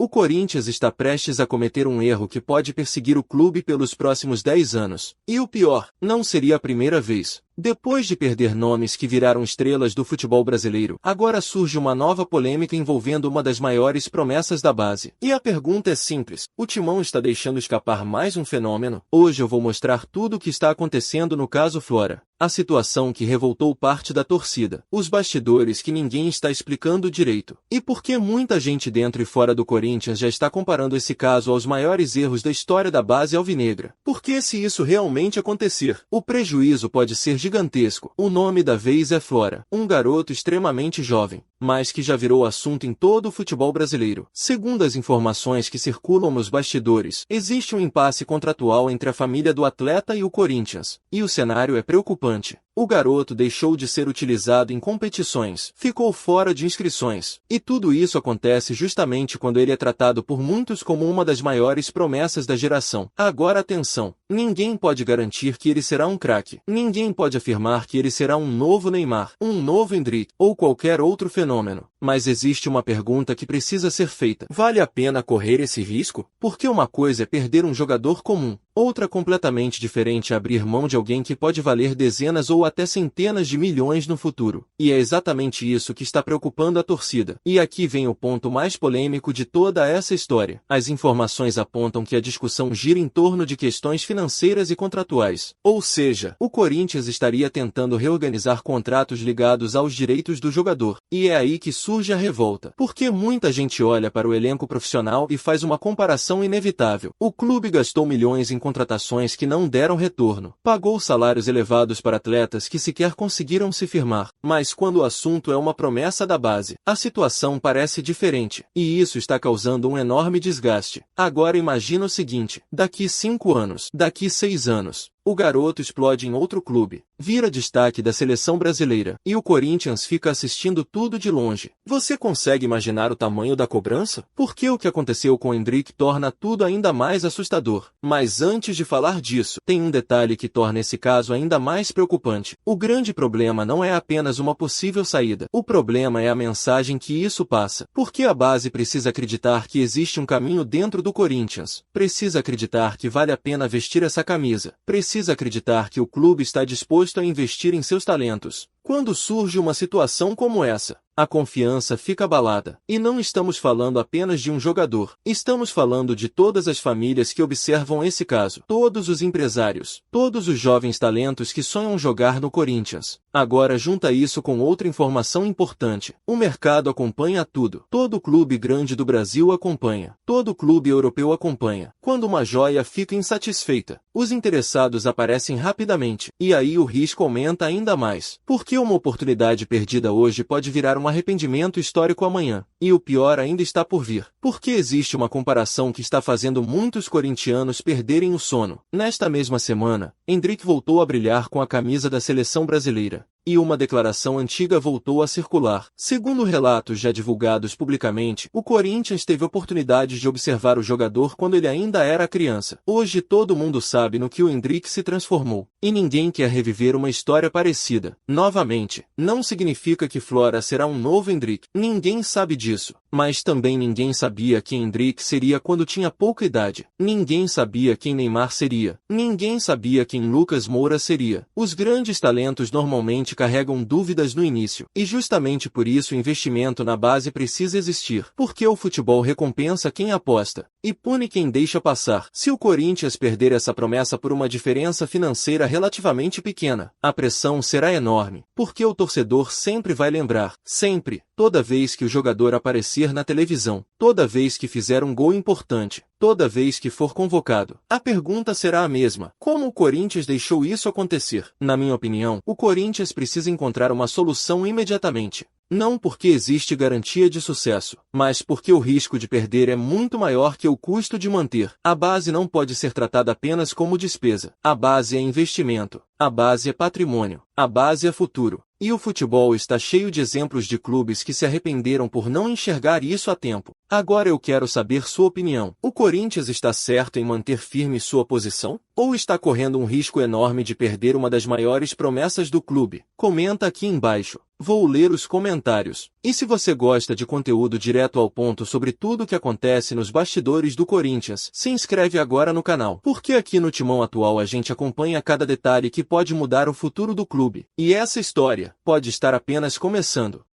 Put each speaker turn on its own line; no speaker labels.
O Corinthians está prestes a cometer um erro que pode perseguir o clube pelos próximos 10 anos. E o pior, não seria a primeira vez. Depois de perder nomes que viraram estrelas do futebol brasileiro, agora surge uma nova polêmica envolvendo uma das maiores promessas da base. E a pergunta é simples: o Timão está deixando escapar mais um fenômeno? Hoje eu vou mostrar tudo o que está acontecendo no caso Flora. A situação que revoltou parte da torcida. Os bastidores que ninguém está explicando direito. E por que muita gente dentro e fora do Corinthians já está comparando esse caso aos maiores erros da história da base alvinegra? Porque se isso realmente acontecer, o prejuízo pode ser gigantesco. O nome da vez é Flora, um garoto extremamente jovem, mas que já virou assunto em todo o futebol brasileiro. Segundo as informações que circulam nos bastidores, existe um impasse contratual entre a família do atleta e o Corinthians, e o cenário é preocupante. O garoto deixou de ser utilizado em competições, ficou fora de inscrições, e tudo isso acontece justamente quando ele é tratado por muitos como uma das maiores promessas da geração. Agora atenção, ninguém pode garantir que ele será um craque, ninguém pode afirmar que ele será um novo Neymar, um novo Endrick, ou qualquer outro fenômeno, mas existe uma pergunta que precisa ser feita: vale a pena correr esse risco? Porque uma coisa é perder um jogador comum, outra completamente diferente é abrir mão de alguém que pode valer dezenas ou até centenas de milhões no futuro. E é exatamente isso que está preocupando a torcida. E aqui vem o ponto mais polêmico de toda essa história. As informações apontam que a discussão gira em torno de questões financeiras e contratuais. Ou seja, o Corinthians estaria tentando reorganizar contratos ligados aos direitos do jogador. E é aí que surge a revolta. Porque muita gente olha para o elenco profissional e faz uma comparação inevitável. O clube gastou milhões em contratações que não deram retorno, pagou salários elevados para atletas que sequer conseguiram se firmar, mas quando o assunto é uma promessa da base, a situação parece diferente, e isso está causando um enorme desgaste. Agora imagina o seguinte: daqui 5 anos, daqui 6 anos, o garoto explode em outro clube, vira destaque da seleção brasileira, e o Corinthians fica assistindo tudo de longe. Você consegue imaginar o tamanho da cobrança? Porque o que aconteceu com Endrick torna tudo ainda mais assustador. Mas antes de falar disso, tem um detalhe que torna esse caso ainda mais preocupante. O grande problema não é apenas uma possível saída. O problema é a mensagem que isso passa. Porque a base precisa acreditar que existe um caminho dentro do Corinthians. Precisa acreditar que vale a pena vestir essa camisa. Precisa acreditar que o clube está disposto a investir em seus talentos. Quando surge uma situação como essa, a confiança fica abalada. E não estamos falando apenas de um jogador. Estamos falando de todas as famílias que observam esse caso. Todos os empresários. Todos os jovens talentos que sonham jogar no Corinthians. Agora junta isso com outra informação importante. O mercado acompanha tudo. Todo clube grande do Brasil acompanha. Todo clube europeu acompanha. Quando uma joia fica insatisfeita, os interessados aparecem rapidamente. E aí o risco aumenta ainda mais. Porque uma oportunidade perdida hoje pode virar um arrependimento histórico amanhã. E o pior ainda está por vir. Porque existe uma comparação que está fazendo muitos corintianos perderem o sono. Nesta mesma semana, Endrick voltou a brilhar com a camisa da seleção brasileira. E uma declaração antiga voltou a circular. Segundo relatos já divulgados publicamente, o Corinthians teve oportunidade de observar o jogador quando ele ainda era criança. Hoje todo mundo sabe no que o Endrick se transformou. E ninguém quer reviver uma história parecida. Novamente, não significa que Flora será um novo Endrick. Ninguém sabe disso. Mas também ninguém sabia quem Endrick seria quando tinha pouca idade. Ninguém sabia quem Neymar seria. Ninguém sabia quem Lucas Moura seria. Os grandes talentos normalmente carregam dúvidas no início. E justamente por isso o investimento na base precisa existir. Porque o futebol recompensa quem aposta e pune quem deixa passar. Se o Corinthians perder essa promessa por uma diferença financeira relativamente pequena, a pressão será enorme. Porque o torcedor sempre vai lembrar, sempre, toda vez que o jogador aparecer na televisão, toda vez que fizer um gol importante, toda vez que for convocado. A pergunta será a mesma: como o Corinthians deixou isso acontecer? Na minha opinião, o Corinthians precisa encontrar uma solução imediatamente. Não porque existe garantia de sucesso, mas porque o risco de perder é muito maior que o custo de manter. A base não pode ser tratada apenas como despesa. A base é investimento. A base é patrimônio. A base é futuro. E o futebol está cheio de exemplos de clubes que se arrependeram por não enxergar isso a tempo. Agora eu quero saber sua opinião. O Corinthians está certo em manter firme sua posição? Ou está correndo um risco enorme de perder uma das maiores promessas do clube? Comenta aqui embaixo. vou ler os comentários. E se você gosta de conteúdo direto ao ponto sobre tudo o que acontece nos bastidores do Corinthians, se inscreve agora no canal. Porque aqui no Timão Atual a gente acompanha cada detalhe que pode mudar o futuro do clube. E essa história pode estar apenas começando.